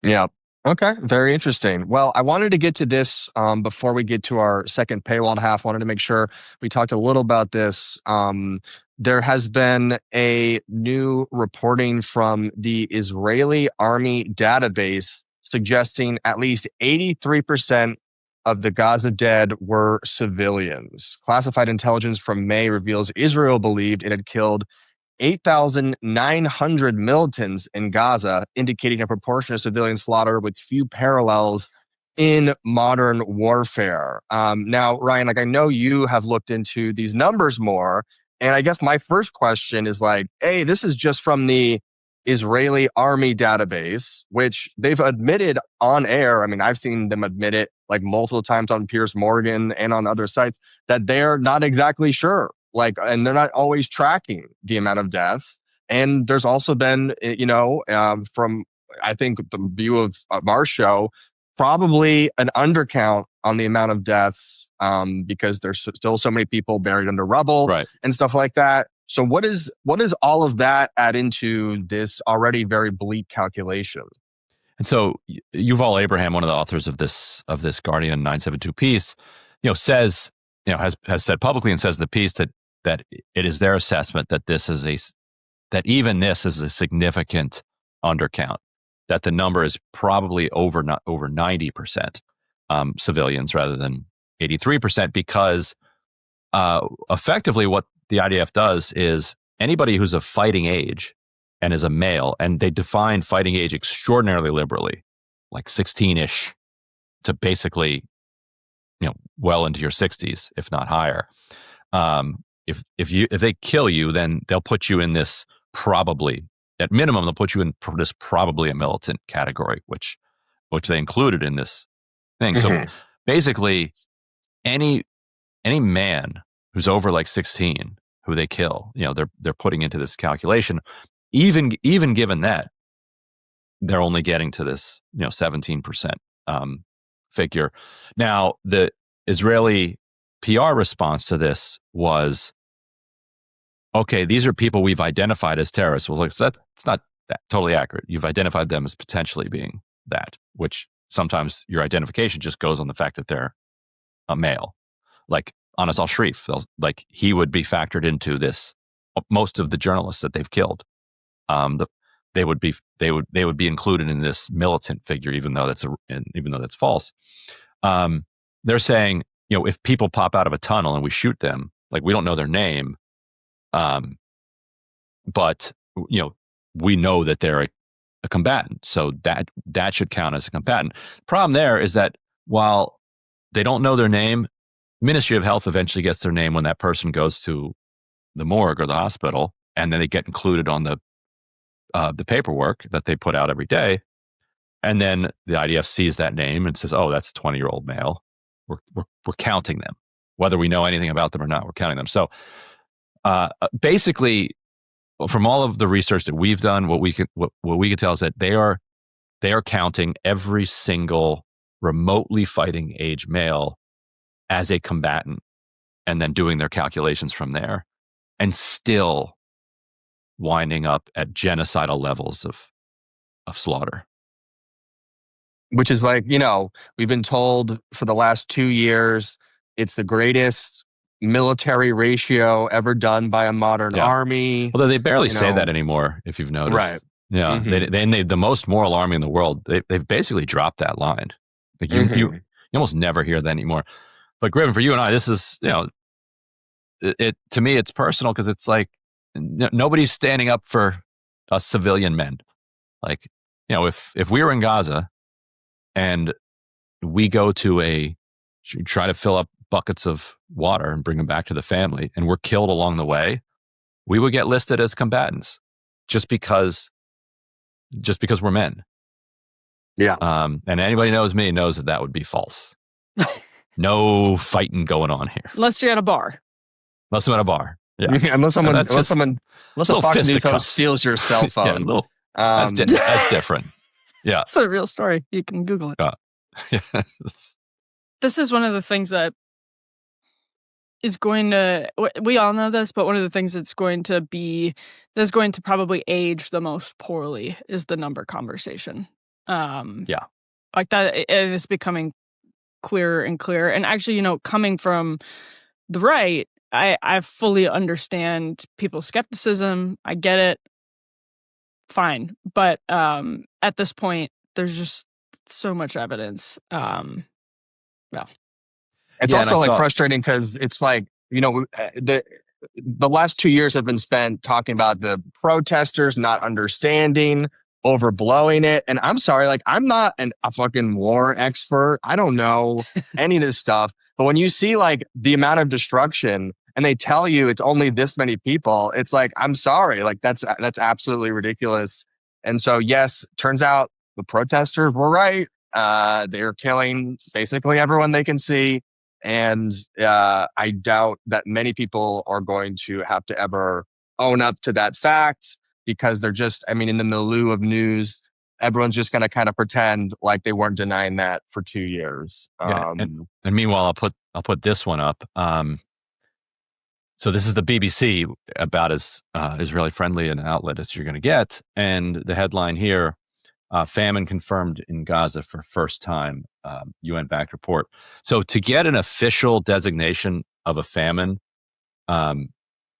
Yeah. Okay. Very interesting. Well, I wanted to get to this before we get to our second paywalled half. Wanted to make sure we talked a little about this. There has been a new reporting from the Israeli Army database suggesting at least 83% of the Gaza dead were civilians. Classified intelligence from May reveals Israel believed it had killed 8,900 militants in Gaza, indicating a proportion of civilian slaughter with few parallels in modern warfare. Now, Ryan, I know you have looked into these numbers more, and I guess my first question is like, hey, this is just from the Israeli army database, which they've admitted on air. I mean, I've seen them admit it like multiple times on Piers Morgan and on other sites that they're not exactly sure. Like, and they're not always tracking the amount of deaths. And there's also been, from I think the view of our show, probably an undercount on the amount of deaths because there's still so many people buried under rubble and stuff like that. So what does all of that add into this already very bleak calculation? And so Yuval Abraham, one of the authors of this Guardian 972 piece, says, has said publicly and says in the piece that it is their assessment that even this is a significant undercount, that the number is probably over 90% civilians rather than 83%, because effectively what the IDF does is anybody who's of fighting age and is a male, and they define fighting age extraordinarily liberally, like 16-ish to basically, well into your 60s, if not higher. If they kill you, then they'll put you in this probably, at minimum, they'll put you in this probably a militant category, which they included in this thing. So basically, any man who's over like 16 who they kill, they're putting into this calculation. Even given that, they're only getting to this 17% figure. Now, the Israeli PR response to this was, okay, these are people we've identified as terrorists. Well, it's not that totally accurate. You've identified them as potentially being that, which sometimes your identification just goes on the fact that they're a male. Like Anas al-Sharif, like he would be factored into this. Most of the journalists that they've killed, they would be included in this militant figure, even though that's false. They're saying, if people pop out of a tunnel and we shoot them, like we don't know their name, but we know that they're a combatant, so that should count as a combatant. Problem there is that while they don't know their name, Ministry of Health eventually gets their name when that person goes to the morgue or the hospital, and then they get included on the paperwork that they put out every day. And then the IDF sees that name and says, "Oh, that's a 20-year-old male. We're counting them, whether we know anything about them or not. We're counting them." So basically, from all of the research that we've done, what we could tell is that they are counting every single remotely fighting age male as a combatant, and then doing their calculations from there, and still winding up at genocidal levels of slaughter. Which is like, we've been told for the last 2 years, it's the greatest military ratio ever done by a modern army. Although they barely say that anymore, if you've noticed. Right. Yeah. Mm-hmm. They the most moral army in the world. They've basically dropped that line. Like you almost never hear that anymore. But Griffin, for you and I, this is, it to me, it's personal because it's like nobody's standing up for us civilian men. Like, if we were in Gaza and we go to try to fill up buckets of water and bring them back to the family, and we're killed along the way, we would get listed as combatants just because we're men. Yeah. And anybody knows me knows that would be false. No fighting going on here. Unless you're at a bar. Unless I'm at a bar. Yes. Unless a Fox News host steals your cell phone. That's different. Yeah. It's a real story. You can Google it. Yes. This is one of the things that is going to, we all know this, but one of the things that's going to probably age the most poorly is the number conversation. Like that, it is becoming clearer and clearer. And actually, coming from the right, I fully understand people's skepticism. I get it. Fine. But at this point, there's just so much evidence. It's also frustrating because it's like, the last 2 years have been spent talking about the protesters not understanding, overblowing it. And I'm sorry, like, I'm not a fucking war expert. I don't know any of this stuff. But when you see like the amount of destruction and they tell you it's only this many people, it's like, I'm sorry, like that's absolutely ridiculous. And so, yes, turns out the protesters were right. They're killing basically everyone they can see. And I doubt that many people are going to have to ever own up to that fact, because they're just, I mean, in the milieu of news, everyone's just going to kind of pretend like they weren't denying that for 2 years. And meanwhile, I'll put this one up. So this is the BBC, about as Israeli friendly an outlet as you're going to get. And the headline here, famine confirmed in Gaza for first time, UN-backed report. So to get an official designation of a famine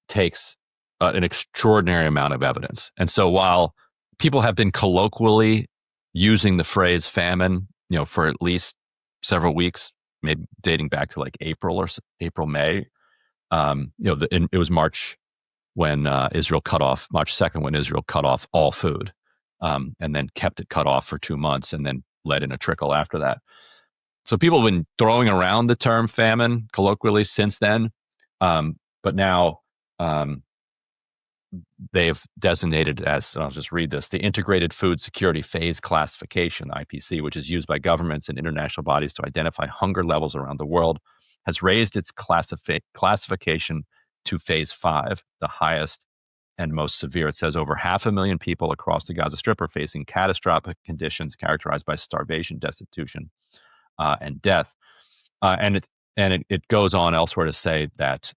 takes an extraordinary amount of evidence. And so while people have been colloquially using the phrase famine, for at least several weeks, maybe dating back to like April, May, it was March when Israel cut off, March 2nd, when Israel cut off all food, and then kept it cut off for 2 months and then let in a trickle after that. So people have been throwing around the term famine colloquially since then. But now they've designated as, I'll just read this, the Integrated Food Security Phase Classification, IPC, which is used by governments and international bodies to identify hunger levels around the world, has raised its classification to Phase 5, the highest and most severe. It says over 500,000 people across the Gaza Strip are facing catastrophic conditions characterized by starvation, destitution, and death. And it goes on elsewhere to say that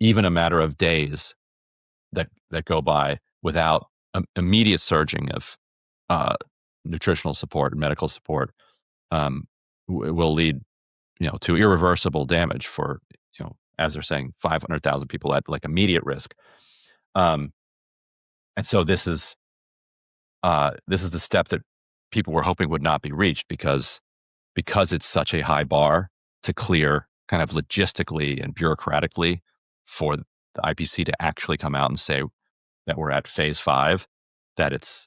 even a matter of days that go by without immediate surging of nutritional support and medical support will lead, to irreversible damage for, as they're saying, 500,000 people at like immediate risk. And so this is the step that people were hoping would not be reached, because it's such a high bar to clear, kind of logistically and bureaucratically, for the IPC to actually come out and say that we're at Phase 5, that it's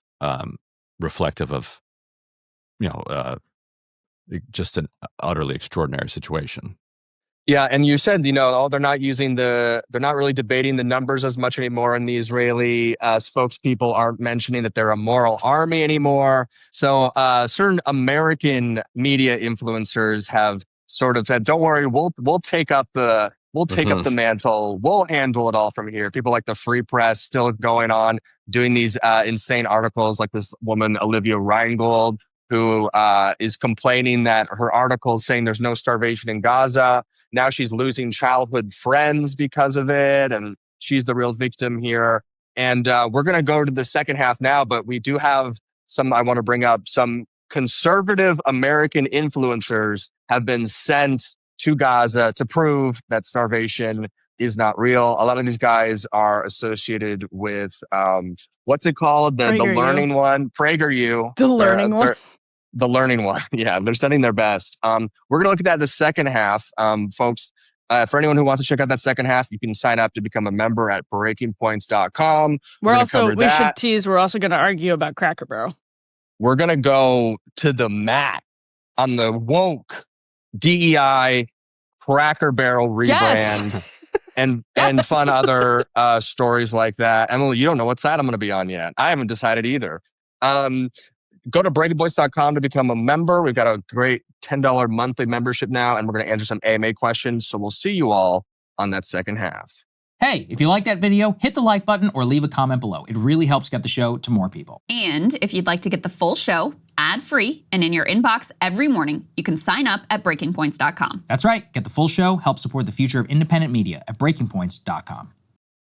reflective of, just an utterly extraordinary situation. Yeah, and you said, they're not really debating the numbers as much anymore, and the Israeli spokespeople aren't mentioning that they're a moral army anymore. So certain American media influencers have sort of said, "Don't worry, we'll take up the mantle. We'll handle it all from here." People like the Free Press still going on doing these insane articles, like this woman Olivia Reingold, who is complaining that her article is saying there's no starvation in Gaza. Now she's losing childhood friends because of it, and she's the real victim here. And we're going to go to the second half now, but we do have I want to bring up some conservative American influencers have been sent to Gaza to prove that starvation is not real. A lot of these guys are associated with, what's it called? The learning one, PragerU. The learning one. The learning one. Yeah, they're sending their best. We're going to look at that in the second half, folks. For anyone who wants to check out that second half, you can sign up to become a member at breakingpoints.com. We should tease, we're also going to argue about Cracker Barrel. We're going to go to the mat on the woke DEI Cracker Barrel rebrand and fun other stories like that. Emily, you don't know what side I'm going to be on yet. I haven't decided either. Go to breakingpoints.com to become a member. We've got a great $10 monthly membership now, and we're going to answer some AMA questions. So we'll see you all on that second half. Hey, if you like that video, hit the like button or leave a comment below. It really helps get the show to more people. And if you'd like to get the full show ad-free and in your inbox every morning, you can sign up at breakingpoints.com. That's right. Get the full show, help support the future of independent media at breakingpoints.com.